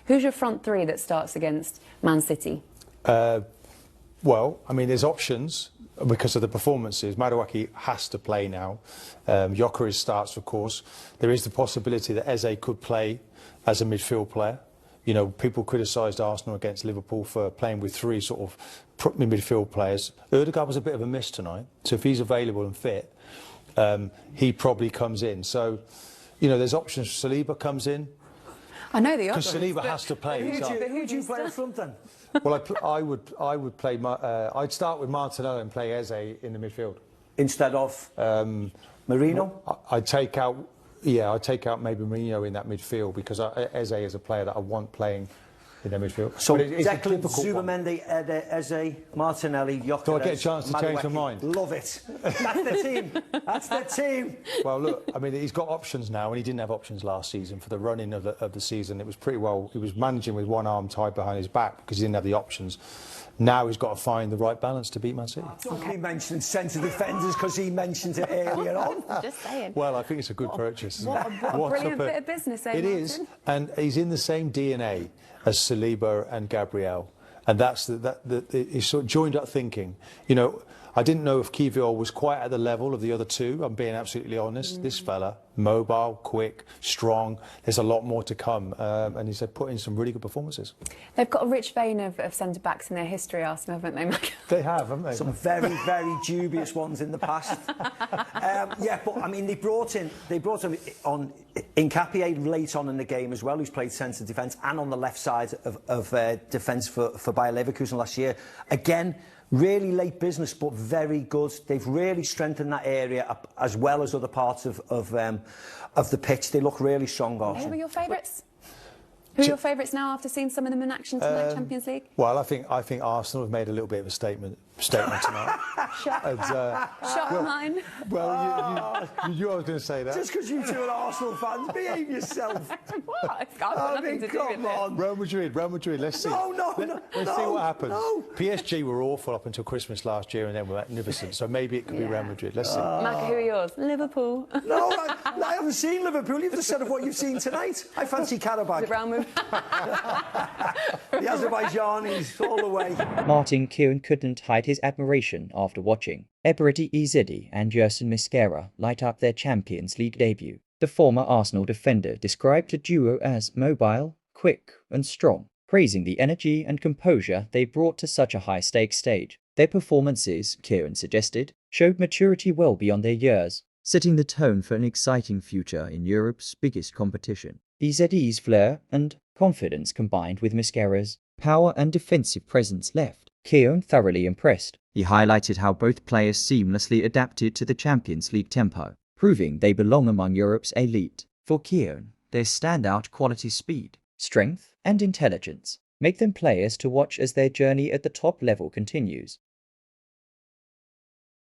Who's your front three that starts against Man City? Well, I mean, there's options because of the performances. Madueke has to play now. Gyökeres starts, of course. There is the possibility that Eze could play as a midfield player. You know, people criticised Arsenal against Liverpool for playing with three sort of midfield players. Ødegaard was a bit of a miss tonight, so if he's available and fit, he probably comes in. So, you know, there's options. Saliba comes in. I know the options. Because Saliba has to play. Who do you play up front then? Well, I would play. I'd start with Martinelli and play Eze in the midfield Instead of Marino? I'd take out maybe Mourinho in that midfield because Eze is a player that I want playing in their midfield. So Declan, Zubimendi, Eze, Martinelli, Gyökeres. Do I get a chance to change my mind? Love it. That's the team. That's the team. Well, look, I mean, he's got options now, and he didn't have options last season for the running of the season. It was pretty well. He was managing with one arm tied behind his back because he didn't have the options. Now he's got to find the right balance to beat Man City. He mentioned centre defenders because he mentioned it earlier on. Just saying. Well, I think it's a good purchase. What a brilliant bit of business, eh, It Martin? is, and he's in the same DNA as Saliba and Gabriel, and that's he's sort of joined up thinking. You know, I didn't know if Keown was quite at the level of the other two. I'm being absolutely honest. This fella, mobile, quick, strong. There's a lot more to come, and he's put in some really good performances. They've got a rich vein of centre-backs in their history, Arsenal, haven't they, Michael? They have, haven't they? Some very, very dubious ones in the past. Yeah, but I mean, they brought him on Nkapie late on in the game as well, who's played centre defence and on the left side of defence for Bayer Leverkusen last year. Again, really late business, but very good. They've really strengthened that area as well as other parts of the pitch. They look really strong, Arsenal. Who are your favourites? Who are your favourites now after seeing some of them in action tonight, Champions League? Well, I think Arsenal have made a little bit of a statement tonight. Shot mine. Well, you I was going to say that. Just because you two are Arsenal fans, behave yourself. What? I've got nothing to do with it. Real Madrid, let's see. Let's see what happens. No. PSG were awful up until Christmas last year and then were magnificent, so maybe it could be Real Madrid. Let's see. Mac, who are yours? Liverpool. No, I haven't seen Liverpool. You've just said of what you've seen tonight. I fancy Karabakh. The Azerbaijanis, all the way. Martin Keown couldn't hide his admiration after watching Eberechi and Yerson Mosquera light up their Champions League debut. The former Arsenal defender described the duo as mobile, quick and strong, praising the energy and composure they brought to such a high-stakes stage. Their performances, Keown suggested, showed maturity well beyond their years, setting the tone for an exciting future in Europe's biggest competition. Eze's flair and confidence combined with Mosquera's power and defensive presence left Keown thoroughly impressed. He highlighted how both players seamlessly adapted to the Champions League tempo, proving they belong among Europe's elite. For Keown, their standout quality speed, strength and intelligence make them players to watch as their journey at the top level continues.